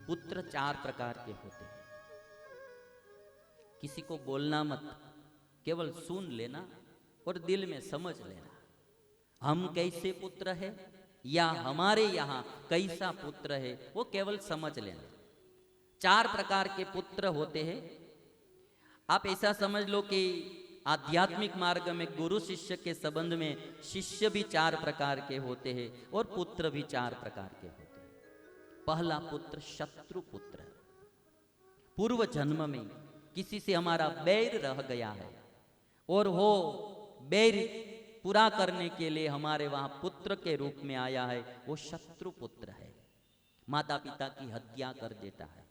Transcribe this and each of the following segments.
पुत्र चार प्रकार के होते हैं। किसी को बोलना मत, केवल सुन लेना और दिल में समझ लेना, हम कैसे पुत्र है या हमारे यहाँ कैसा पुत्र है, वो केवल समझ लेना। चार प्रकार के पुत्र होते हैं। आप ऐसा समझ लो कि आध्यात्मिक मार्ग में गुरु शिष्य के संबंध में शिष्य भी चार प्रकार के होते हैं और पुत्र भी चार प्रकार के होते हैं। पहला पुत्र शत्रु पुत्र। पूर्व जन्म में किसी से हमारा बैर रह गया है और वो बैर पूरा करने के लिए हमारे वहां पुत्र के रूप में आया है, वो शत्रु पुत्र है। माता पिता की हत्या कर देता है,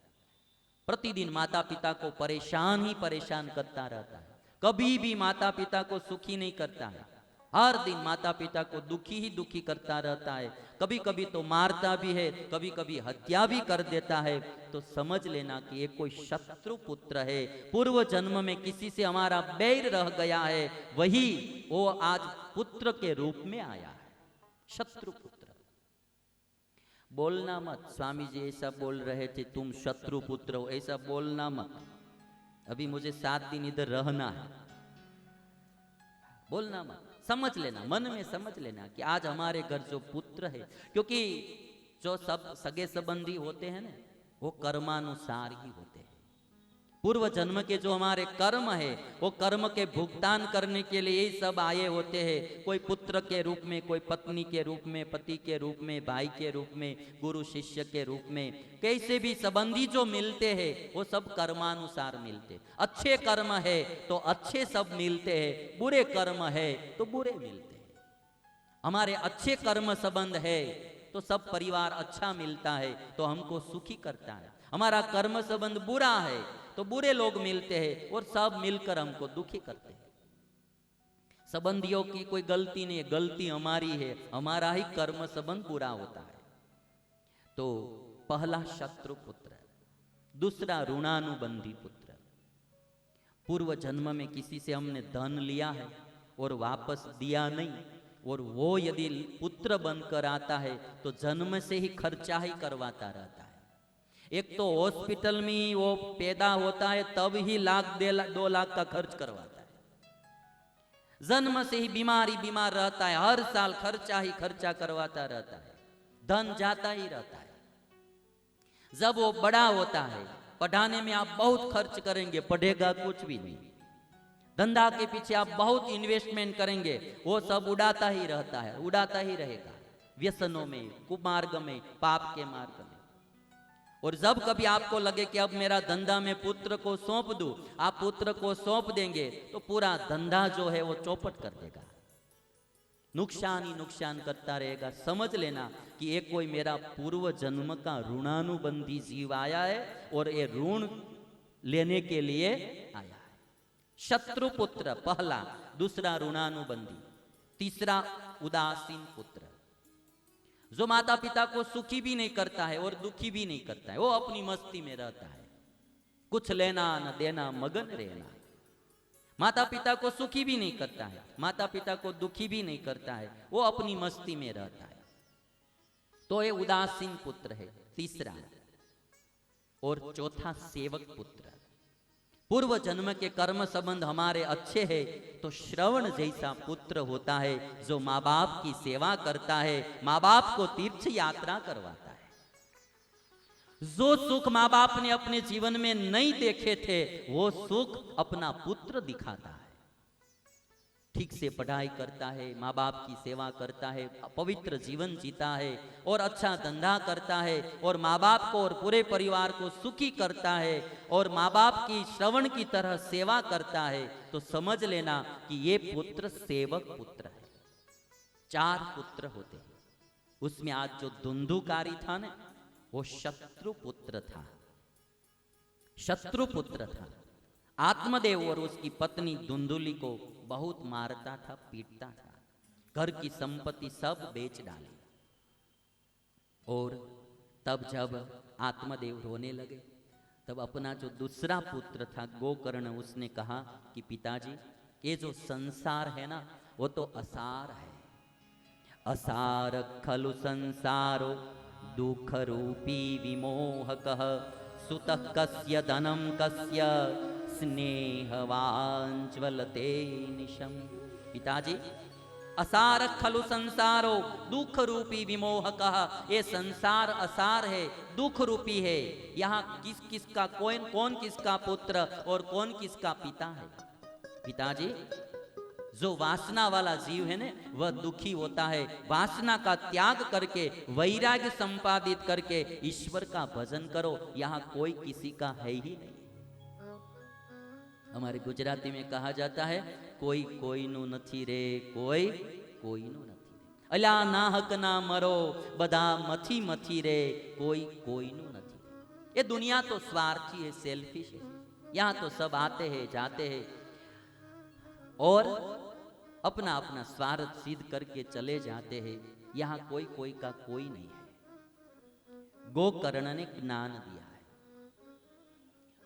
प्रतिदिन माता पिता को परेशान ही परेशान करता रहता है, कभी भी माता पिता को सुखी नहीं करता है, हर दिन माता पिता को दुखी ही दुखी करता रहता है, कभी कभी तो मारता भी है, कभी कभी हत्या भी कर देता है। तो समझ लेना कि ये कोई शत्रु पुत्र है। पूर्व जन्म में किसी से हमारा बैर रह गया है, वही वो आज पुत्र के रूप में आया है, शत्रु पुत्र। बोलना मत, स्वामी जी ऐसा बोल रहे थे तुम शत्रु पुत्र हो, ऐसा बोलना मत। अभी मुझे 7 दिन इधर रहना है, बोलना मत। समझ लेना, मन में समझ लेना कि आज हमारे घर जो पुत्र है, क्योंकि जो सब सगे संबंधी होते हैं ना, वो कर्मानुसार ही होते हैं। पूर्व जन्म के जो हमारे कर्म है, वो कर्म के भुगतान करने के लिए ही सब आए होते हैं। कोई पुत्र के रूप में, कोई पत्नी के रूप में, पति के रूप में, भाई के रूप में, गुरु शिष्य के रूप में, कैसे भी संबंधी जो मिलते हैं वो सब कर्मानुसार मिलते हैं। अच्छे कर्म है तो अच्छे सब मिलते हैं, बुरे कर्म है तो बुरे मिलते हैं। हमारे अच्छे कर्म संबंध है तो सब परिवार अच्छा मिलता है, तो हमको सुखी करता है। हमारा कर्म संबंध बुरा है तो बुरे लोग मिलते हैं और सब मिलकर हमको दुखी करते हैं। संबंधियों की कोई गलती नहीं है, गलती हमारी है, हमारा ही कर्म संबंध बुरा होता है। तो पहला शत्रु पुत्र, दूसरा ऋणानुबंधी पुत्र। पूर्व जन्म में किसी से हमने धन लिया है और वापस दिया नहीं, और वो यदि पुत्र बनकर आता है तो जन्म से ही खर्चा ही करवाता रहता है। एक तो हॉस्पिटल में वो पैदा होता है तब ही 1-2 लाख का खर्च करवाता है। जन्म से ही बीमार रहता है, हर साल खर्चा ही खर्चा करवाता रहता है, धन जाता ही रहता है। जब वो बड़ा होता है, पढ़ाने में आप बहुत खर्च करेंगे, पढ़ेगा कुछ भी नहीं। धंधा के पीछे आप बहुत इन्वेस्टमेंट करेंगे, वो सब उड़ाता ही रहता है, उड़ाता ही रहेगा, व्यसनों में, कुमार्ग में, पाप के मार्ग में। और जब कभी आपको लगे कि अब मेरा धंधा में पुत्र को सौंप दूं, आप पुत्र को सौंप देंगे तो पूरा धंधा जो है वो चौपट कर देगा, नुकसान ही नुकसान करता रहेगा। समझ लेना कि ये कोई मेरा पूर्व जन्म का ऋणानुबंधी जीव आया है और ये ऋण लेने के लिए आया है। शत्रु पुत्र पहला, दूसरा ऋणानुबंधी, तीसरा उदासीन पुत्र। जो माता पिता को सुखी भी नहीं करता है और दुखी भी नहीं करता है, वो अपनी मस्ती में रहता है, कुछ लेना न देना, मगन रहना। माता पिता को सुखी भी नहीं करता है, माता पिता को दुखी भी नहीं करता है, वो अपनी मस्ती में रहता है। तो ये उदासीन पुत्र है तीसरा। और चौथा सेवक पुत्र। पूर्व जन्म के कर्म संबंध हमारे अच्छे हैं तो श्रवण जैसा पुत्र होता है, जो माँ बाप की सेवा करता है, माँ बाप को तीर्थ यात्रा करवाता है। जो सुख माँ बाप ने अपने जीवन में नहीं देखे थे, वो सुख अपना पुत्र दिखाता है। ठीक से पढ़ाई करता है, माँ बाप की सेवा करता है, पवित्र जीवन जीता है और अच्छा धंधा करता है और माँ बाप को और पूरे परिवार को सुखी करता है और माँ बाप की श्रवण की तरह सेवा करता है, तो समझ लेना कि ये पुत्र सेवक पुत्र है। 4 पुत्र होते हैं, उसमें आज जो धुंधुकारी था ना, वो शत्रु पुत्र था। शत्रु पुत्र था। आत्मदेव और उसकी पत्नी धुंधुली को बहुत मारता था, पीटता था, घर की संपत्ति सब बेच डाली। और तब जब आत्मदेव रोने लगे, तब अपना जो दूसरा पुत्र था गोकर्ण, उसने कहा कि पिताजी, ये जो संसार है ना, वो तो असार है। असार खलु संसारो दुख रूपी विमोहकः सुतः कस्य धनं कस्य स्नेहवांज्वलते निशम। पिताजी, असार खलु संसारो दुख रूपी विमोहकः, ये संसार असार है, दुख रूपी है। यहाँ किस किसका कौन किसका पुत्र और कौन किसका पिता है। पिताजी, जो वासना वाला जीव है ना, वह दुखी होता है। वासना का त्याग करके, वैराग्य संपादित करके ईश्वर का भजन करो। यहाँ कोई किसी का है ही नहीं। हमारे गुजराती में कहा जाता है, कोई कोईनु नथी रे, कोई कोईनु नथी रे। अला नाहक ना मरो, बदा मथी मथी रे, कोई कोईनु नथी रे। ये दुनिया तो स्वार्थी है, सेल्फिश है। यहाँ तो सब आते हैं, जाते हैं और अपना अपना स्वार्थ सिद्ध करके चले जाते हैं। यहाँ कोई कोई का कोई नहीं है। गोकर्ण ने ज्ञान दिया है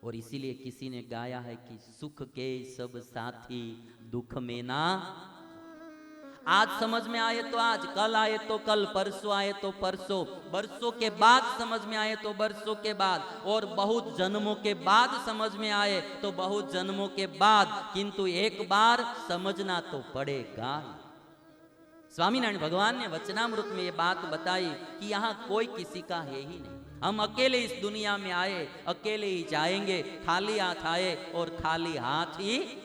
और इसीलिए किसी ने गाया है कि सुख के सब साथी दुख में ना। आज समझ में आए तो आज, कल आए तो कल, परसों आए तो परसों, बरसों के बाद समझ में आए तो बरसों के बाद, और बहुत जन्मों के बाद समझ में आए तो बहुत जन्मों के बाद, किंतु एक बार समझना तो पड़ेगा। स्वामीनारायण भगवान ने वचनामृत में ये बात बताई कि यहाँ कोई किसी का है ही नहीं। हम अकेले इस दुनिया में आए, अकेले ही जाएंगे। खाली हाथ आए और खाली हाथ ही जाएंगे।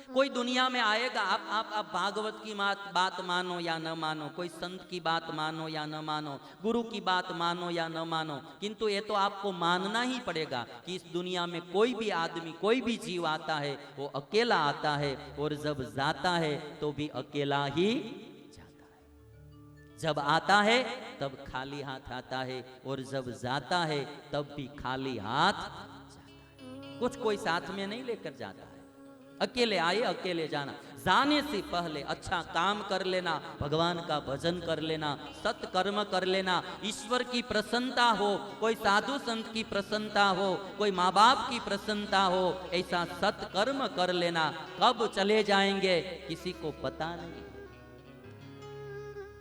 कोई दुनिया में आएगा, आप भागवत की बात मानो या न मानो, कोई संत की बात मानो या न मानो, गुरु की बात मानो या न मानो, किंतु ये तो आपको मानना ही पड़ेगा कि इस दुनिया में कोई भी आदमी, कोई भी जीव आता है वो अकेला आता है, और जब जाता है तो भी अकेला ही जाता है। जब आता है तब खाली हाथ आता है, और जब जाता है तब भी खाली हाथ जाता है। कुछ कोई साथ में नहीं लेकर जाता है। अकेले आए, अकेले जाना। जाने से पहले अच्छा काम कर लेना, भगवान का भजन कर लेना, सत्कर्म कर लेना, ईश्वर की प्रसन्नता हो, कोई साधु संत की प्रसन्नता हो, कोई माँ बाप की प्रसन्नता हो, ऐसा सत्कर्म कर लेना। कब चले जाएंगे किसी को पता नहीं।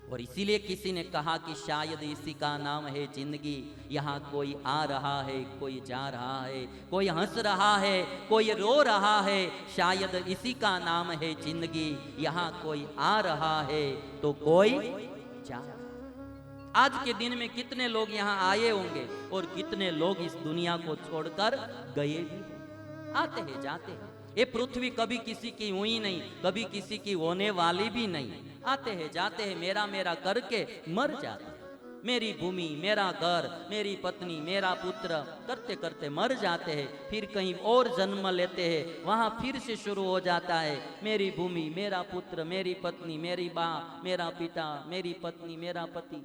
और इसीलिए किसी ने कहा कि शायद इसी का नाम है जिंदगी। यहाँ कोई आ रहा है, कोई जा रहा है, कोई हंस रहा है, कोई रो रहा है, शायद इसी का नाम है जिंदगी। यहाँ कोई आ रहा है तो कोई जा रहा है। आज के दिन में कितने लोग यहाँ आए होंगे और कितने लोग इस दुनिया को छोड़कर गए भी। आते हैं, जाते हैं। ये पृथ्वी कभी किसी की हुई नहीं, कभी किसी की होने वाली भी नहीं। आते हैं, जाते हैं, मेरा मेरा करके मर जाते हैं। मेरी भूमि, मेरा घर, मेरी पत्नी, मेरा पुत्र करते करते मर जाते हैं। फिर कहीं और जन्म लेते हैं, वहां फिर से शुरू हो जाता है मेरी भूमि, मेरा पुत्र, मेरी पत्नी, मेरी माँ, मेरा पिता, मेरी पत्नी, मेरा पति।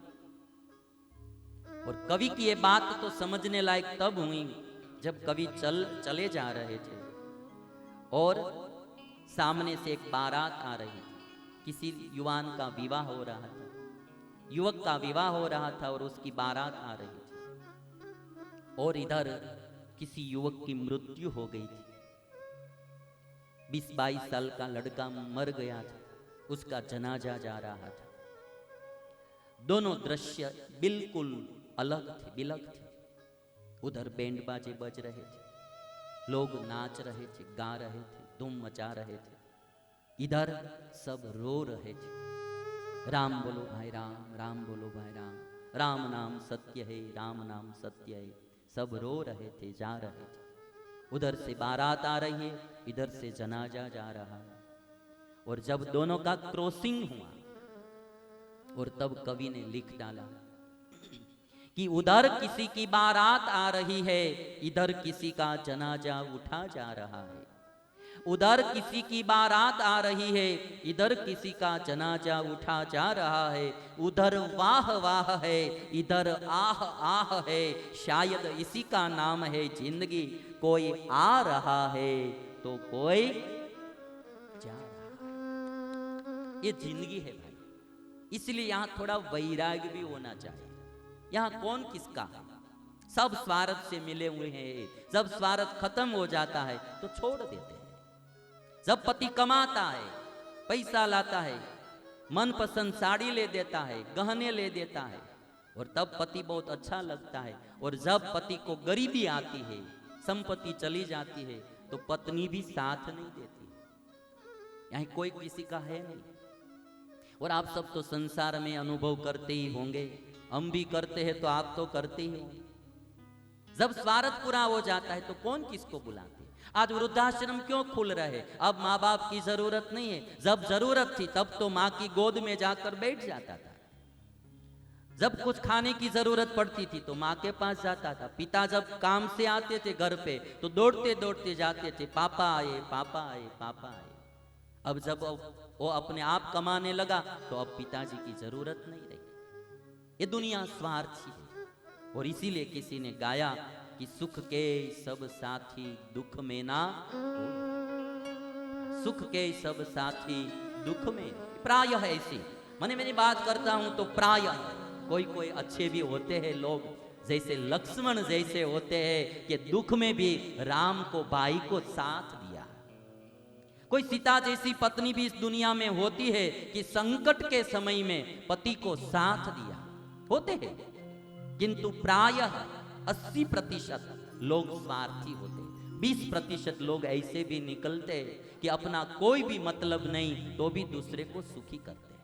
और कवि की ये बात तो समझने लायक तब हुई जब कवि चले जा रहे थे और सामने से एक बारात आ रही थी। किसी युवान का विवाह हो रहा था, युवक का विवाह हो रहा था और उसकी बारात आ रही थी। और इधर किसी युवक की मृत्यु हो गई थी। 20-22 साल का लड़का मर गया था, उसका जनाजा जा रहा था। दोनों दृश्य बिल्कुल अलग थे, बिलग थे। उधर बैंड बाजे बज रहे थे, लोग नाच रहे थे, गा रहे थे, धूम मचा रहे थे। इधर सब रो रहे थे, राम बोलो भाई राम, राम बोलो भाई राम, राम नाम सत्य है, राम नाम सत्य है। सब रो रहे थे, जा रहे थे। उधर से बारात आ रही है, इधर से जनाजा जा रहा है। और जब दोनों का क्रॉसिंग हुआ और तब कवि ने लिख डाला कि उधर किसी की बारात आ रही है, इधर किसी का जनाजा उठा जा रहा है। उधर किसी की बारात आ रही है, इधर किसी का जनाजा उठा जा रहा है। उधर वाह वाह है, इधर आह आह है, शायद इसी का नाम है जिंदगी। कोई आ रहा है तो कोई जा रहा है। ये जिंदगी है भाई। इसलिए यहाँ थोड़ा वैराग्य भी होना चाहिए। यहाँ कौन किसका है, सब स्वार्थ से मिले हुए हैं। जब स्वार्थ खत्म हो जाता है तो छोड़ देते हैं। जब पति कमाता है, पैसा लाता है, मनपसंद साड़ी ले देता है, गहने ले देता है, और तब पति बहुत अच्छा लगता है। और जब पति को गरीबी आती है, संपत्ति चली जाती है, तो पत्नी भी साथ नहीं देती। यहीं कोई किसी का है नहीं। और आप सब तो संसार में अनुभव करते ही होंगे, हम भी करते हैं तो आप तो करते ही होंगे। जब स्वार्थ पूरा हो जाता है तो कौन किसको बुलाते? आज वृद्धाश्रम क्यों खुल रहे? अब माँ बाप की जरूरत नहीं है। जब जरूरत थी तब तो माँ की गोद में जाकर बैठ जाता था। जब कुछ खाने की जरूरत पड़ती थी तो माँ के पास जाता था। पिता जब काम से आते थे घर पे तो दौड़ते दौड़ते जाते थे, पापा आए, पापा आए, पापा आए। अब जब वो अपने आप कमाने लगा तो अब पिताजी की जरूरत नहीं रही। ये दुनिया स्वार्थी है। और इसीलिए किसी ने गाया कि सुख के सब साथी दुख में ना कोई। सुख के सब साथी दुख में प्राय है ऐसी। मैंने बात करता हूं तो प्राय कोई कोई अच्छे भी होते हैं लोग, जैसे लक्ष्मण जैसे होते हैं कि दुख में भी राम को, भाई को साथ दिया। कोई सीता जैसी पत्नी भी इस दुनिया में होती है कि संकट के समय में पति को साथ दिया। होते हैं, किंतु प्रायः 80% लोग स्वार्थी होते, 20% लोग ऐसे भी निकलते कि अपना कोई भी मतलब नहीं तो भी दूसरे को सुखी करते।